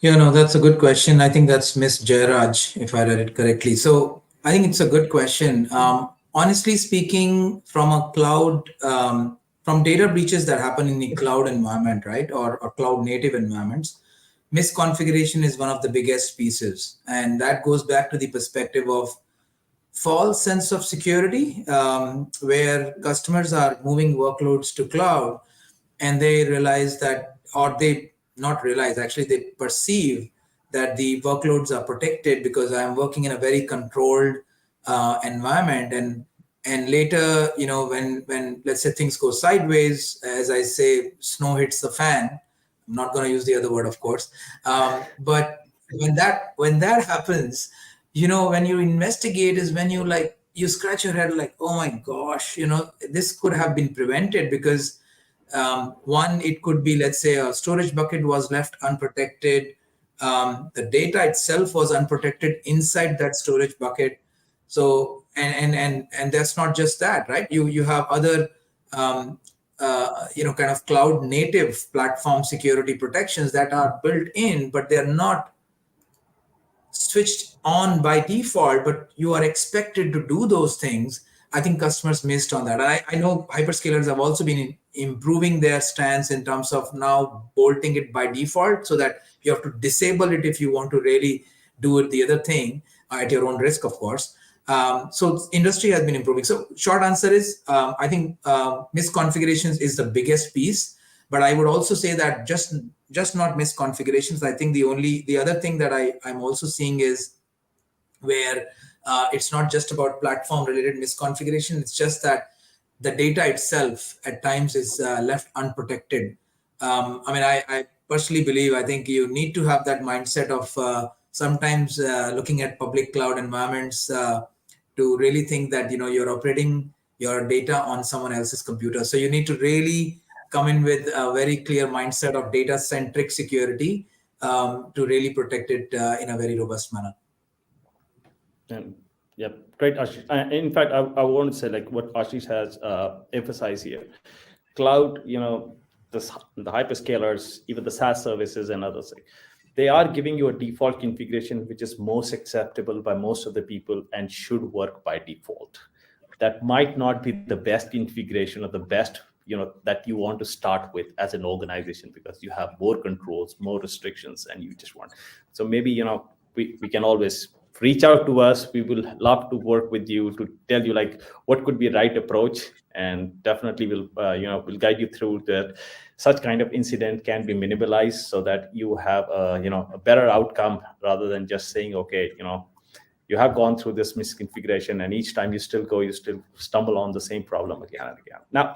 Yeah, no, that's a good question. I think that's Miss Jairaj, if I read it correctly. So I think it's a good question. Honestly speaking, from a cloud, from data breaches that happen in the cloud environment, right, or cloud native environments, misconfiguration is one of the biggest pieces. And that goes back to the perspective of false sense of security, where customers are moving workloads to cloud and they realize that, or they not realize, actually they perceive that the workloads are protected because I'm working in a very controlled environment. And later, when let's say things go sideways, as I say, snow hits the fan. I'm not going to use the other word, of course, but when that happens, when you investigate is when you scratch your head like, oh my gosh, this could have been prevented because one, it could be, let's say, a storage bucket was left unprotected. The data itself was unprotected inside that storage bucket. So, and that's not just that, right? You have other, kind of cloud native platform security protections that are built in, but they're not switched on by default, but you are expected to do those things. I think customers missed on that. I know hyperscalers have also been improving their stance in terms of now bolting it by default so that you have to disable it if you want to really do it the other thing at your own risk, of course. So industry has been improving. So short answer is, I think misconfigurations is the biggest piece, but I would also say that just not misconfigurations. I think the other thing that I'm also seeing is where it's not just about platform related misconfiguration. It's just that the data itself at times is left unprotected. I personally believe, I think you need to have that mindset of sometimes looking at public cloud environments to really think that, you're operating your data on someone else's computer. So you need to really come in with a very clear mindset of data centric security to really protect it in a very robust manner. And yeah, great, Ashish. In fact, I want to say like what Ashish has emphasized here. Cloud, the hyperscalers, even the SaaS services and others, they are giving you a default configuration which is most acceptable by most of the people and should work by default. That might not be the best configuration or the best that you want to start with as an organization, because you have more controls, more restrictions, and you just want. So maybe we can always reach out to us. We will love to work with you to tell you like what could be right approach, and definitely we'll guide you through that. Such kind of incident can be minimalized so that you have a better outcome, rather than just saying, okay, you have gone through this misconfiguration, and each time you still stumble on the same problem again and again. Now,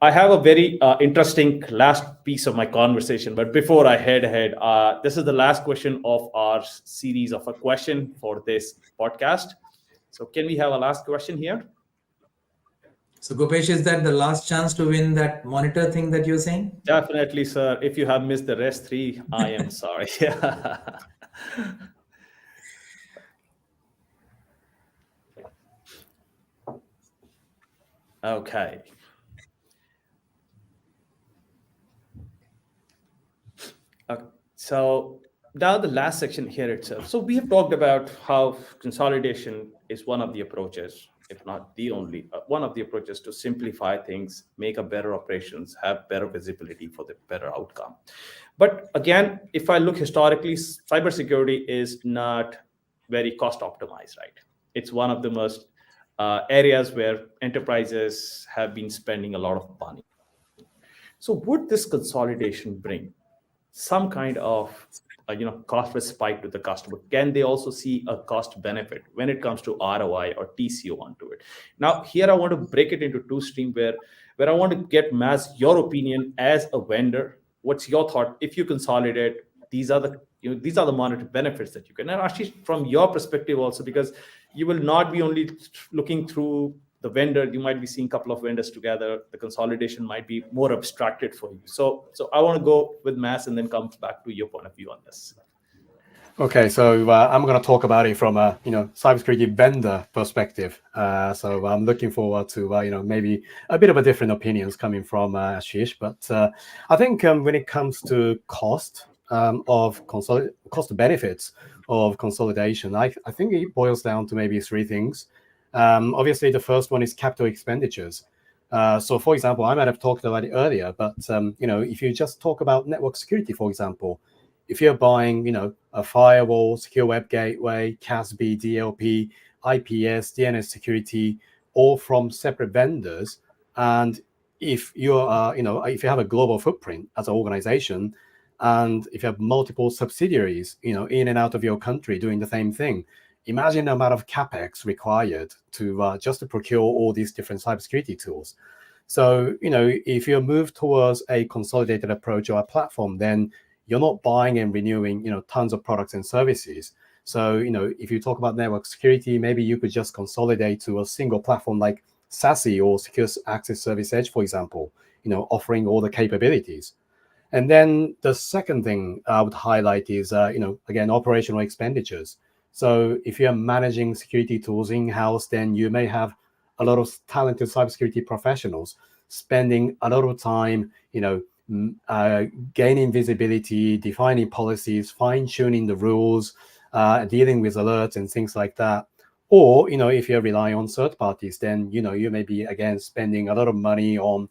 I have a very interesting last piece of my conversation, but before I head ahead, this is the last question of our series of a question for this podcast. So can we have a last question here? So Gopesh, is that the last chance to win that monitor thing that you're saying? Definitely, sir. If you have missed the rest three, I am sorry. Okay. So now the last section here itself. So we have talked about how consolidation is one of the approaches, if not the only one of the approaches to simplify things, make a better operations, have better visibility for the better outcome. But again, if I look historically, cybersecurity is not very cost optimized, right? It's one of the most areas where enterprises have been spending a lot of money. So would this consolidation bring some kind of cost respite to the customer? Can they also see a cost benefit when it comes to ROI or TCO onto it? Now, here I want to break it into two streams where I want to get Maz your opinion as a vendor. What's your thought if you consolidate? These are the monetary benefits that you can. And Ashish, from your perspective also, because you will not be only looking through the vendor, you might be seeing a couple of vendors together. The consolidation might be more abstracted for you. So I want to go with Mass and then come back to your point of view on this. Okay, so I'm going to talk about it from a cybersecurity vendor perspective. So I'm looking forward to maybe a bit of a different opinions coming from Ashish. But I think when it comes to cost benefits of consolidation, I think it boils down to maybe three things. Obviously, the first one is capital expenditures. So, for example, I might have talked about it earlier, but if you just talk about network security, for example, if you're buying, a firewall, secure web gateway, CASB, DLP, IPS, DNS security, all from separate vendors, and if you are, if you have a global footprint as an organization, and if you have multiple subsidiaries, in and out of your country doing the same thing, imagine the amount of capex required to just to procure all these different cybersecurity tools. So, if you move towards a consolidated approach or a platform, then you're not buying and renewing, tons of products and services. So, if you talk about network security, maybe you could just consolidate to a single platform like SASE or Secure Access Service Edge, for example, offering all the capabilities. And then the second thing I would highlight is, again, operational expenditures. So if you're managing security tools in-house, then you may have a lot of talented cybersecurity professionals spending a lot of time, gaining visibility, defining policies, fine-tuning the rules, dealing with alerts and things like that. Or, if you're relying on third parties, then, you may be, again, spending a lot of money on,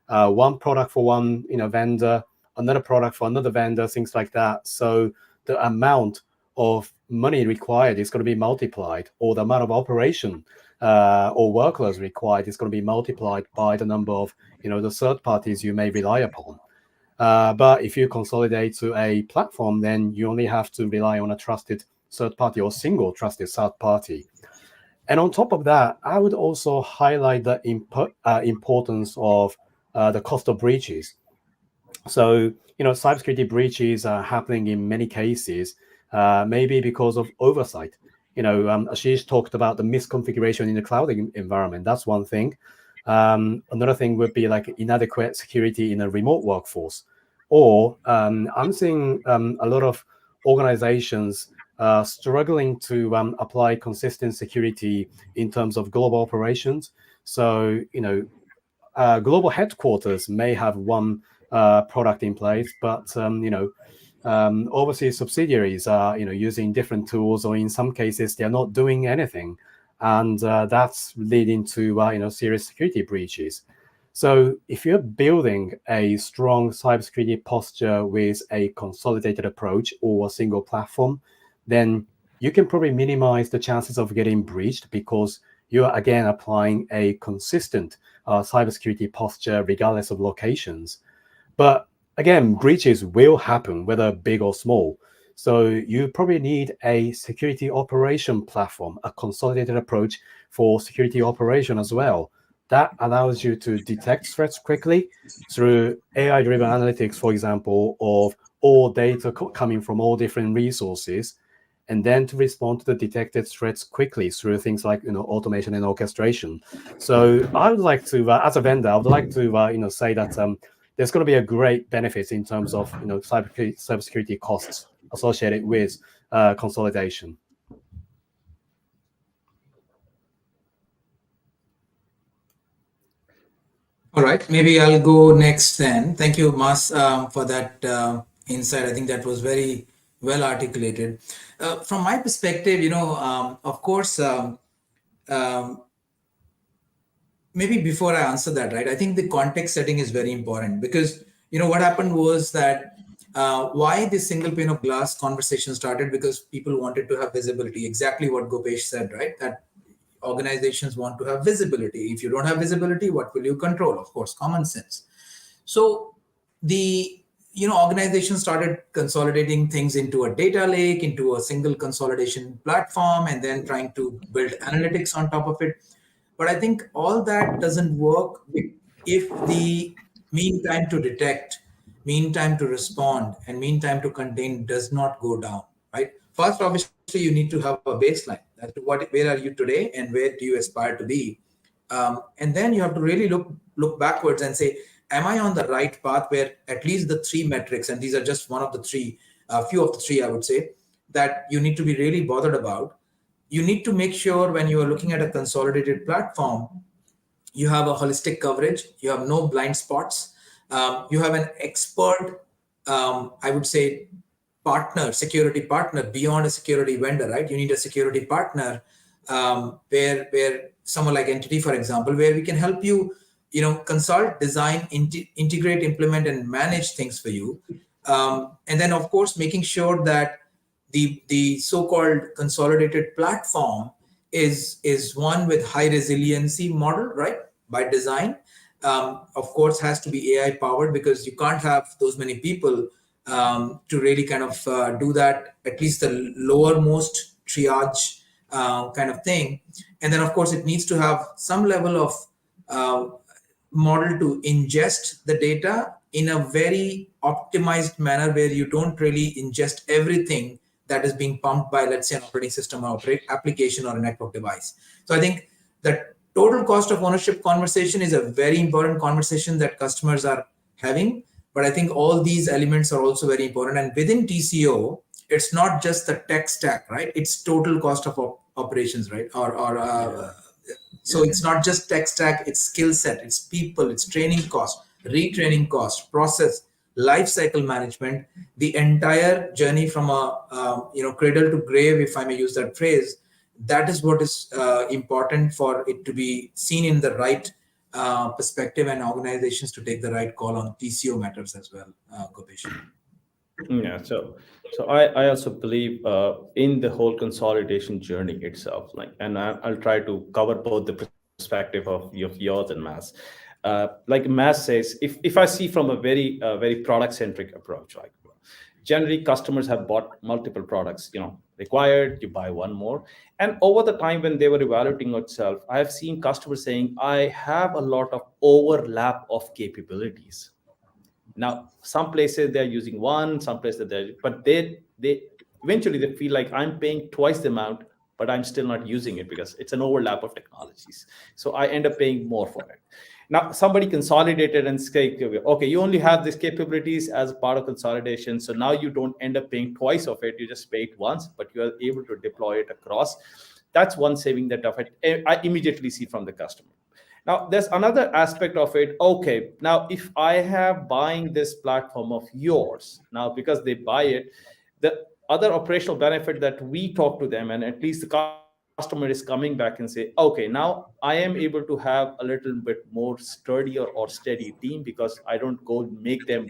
one product for one, vendor, another product for another vendor, things like that. So the amount of money required is going to be multiplied, or the amount of operation or workloads required is going to be multiplied by the number of, the third parties you may rely upon. But if you consolidate to a platform, then you only have to rely on a trusted third party or single trusted third party. And on top of that, I would also highlight the importance of the cost of breaches. So, cybersecurity breaches are happening in many cases, maybe because of oversight. Ashish talked about the misconfiguration in the cloud environment. That's one thing. Another thing would be like inadequate security in a remote workforce. Or I'm seeing a lot of organizations struggling to apply consistent security in terms of global operations. So, global headquarters may have one product in place, but overseas subsidiaries are using different tools, or in some cases they're not doing anything, and that's leading to serious security breaches. So if you're building a strong cybersecurity posture with a consolidated approach or a single platform, then you can probably minimize the chances of getting breached, because you're again applying a consistent cybersecurity posture regardless of locations. But again, breaches will happen, whether big or small. So you probably need a security operation platform, a consolidated approach for security operation as well. That allows you to detect threats quickly through AI-driven analytics, for example, of all data coming from all different resources, and then to respond to the detected threats quickly through things like automation and orchestration. So I would like to, as a vendor, I would like to say that there's going to be a great benefit in terms of cybersecurity costs associated with consolidation. All right, maybe I'll go next then. Thank you, Mas, for that insight. I think that was very well articulated. From my perspective, of course, um, maybe before I answer that, right, I think the context setting is very important, because what happened was that why the single pane of glass conversation started, because people wanted to have visibility. Exactly what Gopesh said, right? That organizations want to have visibility. If you don't have visibility, what will you control? Of course, common sense. So the organizations started consolidating things into a data lake, into a single consolidation platform, and then trying to build analytics on top of it. But I think all that doesn't work if the mean time to detect, mean time to respond, and mean time to contain does not go down, right? First, obviously, you need to have a baseline as to where are you today and where do you aspire to be. And then you have to really look backwards and say, am I on the right path, where at least the three metrics, and these are just one of the three, few of the three, I would say, that you need to be really bothered about. You need to make sure when you are looking at a consolidated platform, you have a holistic coverage, you have no blind spots, you have an expert, I would say, partner, security partner beyond a security vendor, right? You need a security partner, where someone like Entity, for example, where we can help you, consult, design, integrate, implement, and manage things for you. And then, of course, making sure that the so-called consolidated platform is one with high resiliency model, right? By design, of course, has to be AI powered, because you can't have those many people to really kind of do that, at least the lowermost triage kind of thing. And then, of course, it needs to have some level of uh, model to ingest the data in a very optimized manner, where you don't really ingest everything that is being pumped by, let's say, an operating system or application or a network device. So I think that total cost of ownership conversation is a very important conversation that customers are having. But I think all these elements are also very important. And within TCO, it's not just the tech stack, right? It's total cost of operations, right? So it's not just tech stack, it's skill set, it's people, it's training cost, retraining cost, process, life cycle management, the entire journey from a cradle to grave, if I may use that phrase. That is what is important for it to be seen in the right perspective, and organizations to take the right call on TCO matters as well, Gopesh. Yeah, so I also believe in the whole consolidation journey itself. And I'll try to cover both the perspective of yours and Mass. Like Mass says, if I see from a very product centric approach, like generally customers have bought multiple products, required, you buy one more, and over the time when they were evaluating itself, I have seen customers saying, I have a lot of overlap of capabilities. Now, some places they're using one, some places but they eventually they feel like I'm paying twice the amount, but I'm still not using it because it's an overlap of technologies. So I end up paying more for it. Now, somebody consolidated and say, okay, you only have these capabilities as part of consolidation. So now you don't end up paying twice of it. You just pay it once, but you are able to deploy it across. That's one saving that I immediately see from the customer. Now, there's another aspect of it. Okay, now if I have buying this platform of yours, now because they buy it, the other operational benefit that we talk to them, and at least the customer is coming back and say, okay, now I am able to have a little bit more sturdier or steady team because I don't go make them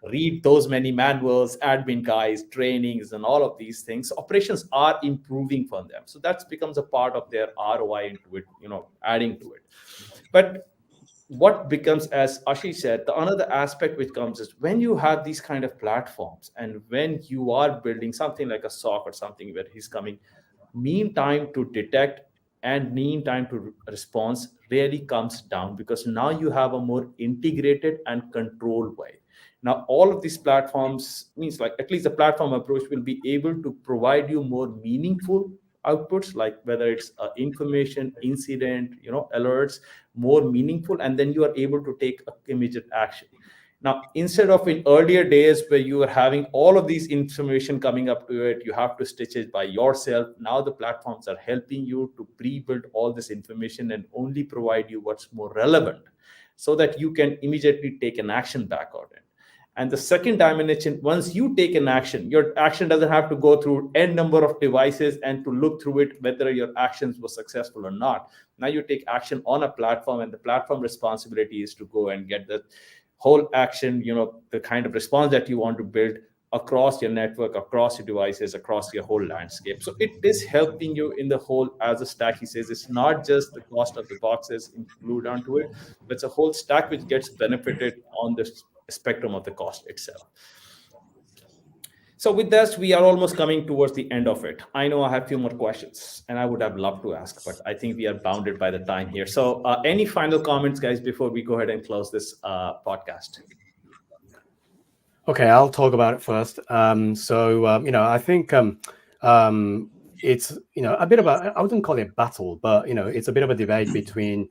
read those many manuals, admin guys, trainings, and all of these things. Operations are improving for them. So that becomes a part of their ROI into it, adding to it. But what becomes, as Ashish said, the another aspect which comes is when you have these kind of platforms and when you are building something like a SOC or something where he's coming, mean time to detect and mean time to response really comes down because now you have a more integrated and controlled way. Now all of these platforms means like at least the platform approach will be able to provide you more meaningful outputs, like whether it's information incident, alerts, more meaningful, and then you are able to take immediate action. Now, instead of in earlier days where you were having all of these information coming up to it, you have to stitch it by yourself. Now the platforms are helping you to pre-build all this information and only provide you what's more relevant so that you can immediately take an action back on it. And the second dimension, once you take an action, your action doesn't have to go through n number of devices and to look through it whether your actions were successful or not. Now you take action on a platform, and the platform responsibility is to go and get the whole action, the kind of response that you want to build across your network, across your devices, across your whole landscape. So it is helping you in the whole, as a stack, he says, it's not just the cost of the boxes include onto it, but it's a whole stack which gets benefited on the spectrum of the cost itself. So with this, we are almost coming towards the end of it. I know I have a few more questions and I would have loved to ask, but I think we are bounded by the time here. So any final comments, guys, before we go ahead and close this podcast? Okay, I'll talk about it first. I think it's a bit of a, I wouldn't call it a battle, but it's a bit of a debate between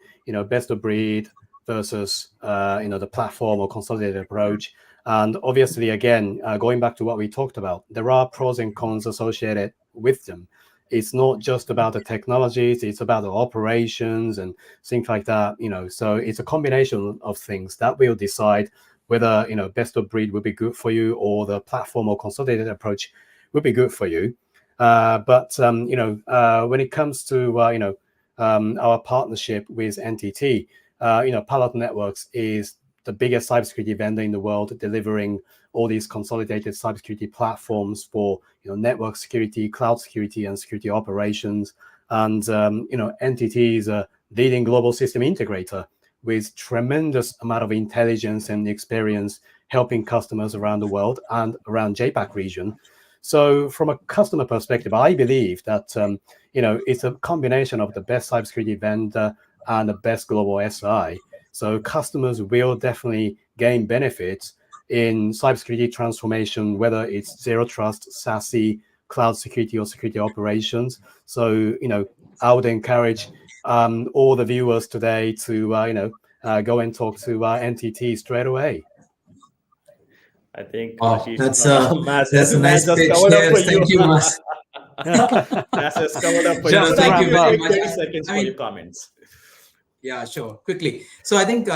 best of breed versus the platform or consolidated approach. And obviously, again, going back to what we talked about, there are pros and cons associated with them. It's not just about the technologies, it's about the operations and things like that. So it's a combination of things that will decide whether best of breed would be good for you or the platform or consolidated approach would be good for you. But when it comes to our partnership with NTT, Palo Alto Networks is the biggest cybersecurity vendor in the world, delivering all these consolidated cybersecurity platforms for network security, cloud security, and security operations. And NTT is a leading global system integrator with tremendous amount of intelligence and experience helping customers around the world and around JPAC region. So from a customer perspective, I believe that it's a combination of the best cybersecurity vendor and the best global SI. So customers will definitely gain benefits in cybersecurity transformation, whether it's zero trust, SASE, cloud security, or security operations. So I would encourage all the viewers today to go and talk to NTT straight away. I think Ashish, that's a nice pitch there. Thank you, Mas. That's just covered up for you. So thank you very much. 30 seconds for your comments. Yeah, sure. Quickly. So I think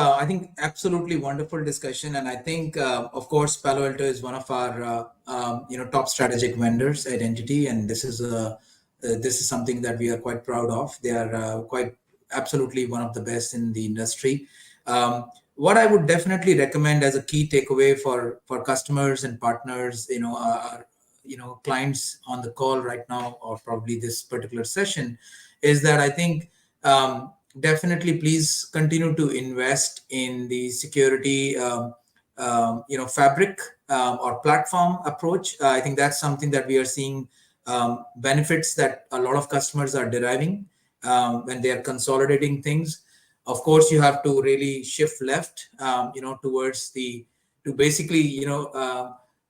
absolutely wonderful discussion, and I think of course Palo Alto is one of our top strategic vendors at NTT, and this is something that we are quite proud of. They are quite absolutely one of the best in the industry. What I would definitely recommend as a key takeaway for customers and partners, clients on the call right now, or probably this particular session, is that I think definitely please continue to invest in the security fabric or platform approach. I think that's something that we are seeing benefits that a lot of customers are deriving when they are consolidating things. Of course, you have to really shift left, towards to basically,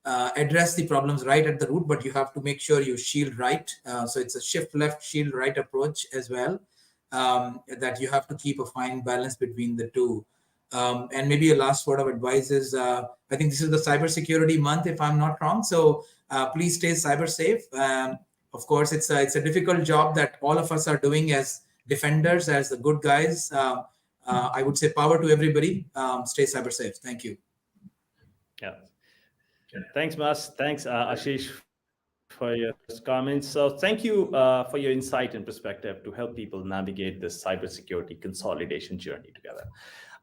address the problems right at the root, but you have to make sure you shield right. So it's a shift left, shield right approach as well, that you have to keep a fine balance between the two. And maybe a last word of advice is, I think this is the cybersecurity month, if I'm not wrong. So please stay cyber safe. Of course, it's a difficult job that all of us are doing as defenders, as the good guys. I would say power to everybody. Stay cyber safe. Thank you. Yeah. Thanks, Mas. Thanks, Ashish, for your comments. So thank you for your insight and perspective to help people navigate this cybersecurity consolidation journey together.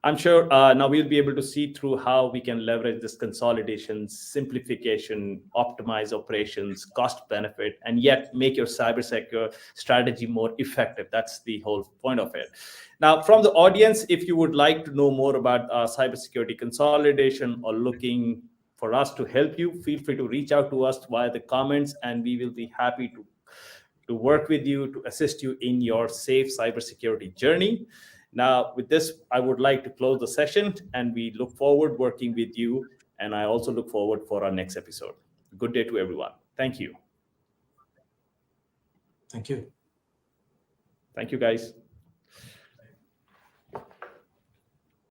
I'm sure now we'll be able to see through how we can leverage this consolidation, simplification, optimize operations, cost benefit, and yet make your cybersecurity strategy more effective. That's the whole point of it. Now, from the audience, if you would like to know more about cybersecurity consolidation or looking for us to help you, feel free to reach out to us via the comments, and we will be happy to work with you to assist you in your safe cybersecurity journey. Now, with this, I would like to close the session, and we look forward working with you. And I also look forward for our next episode. Good day to everyone. Thank you. Thank you. Thank you, guys.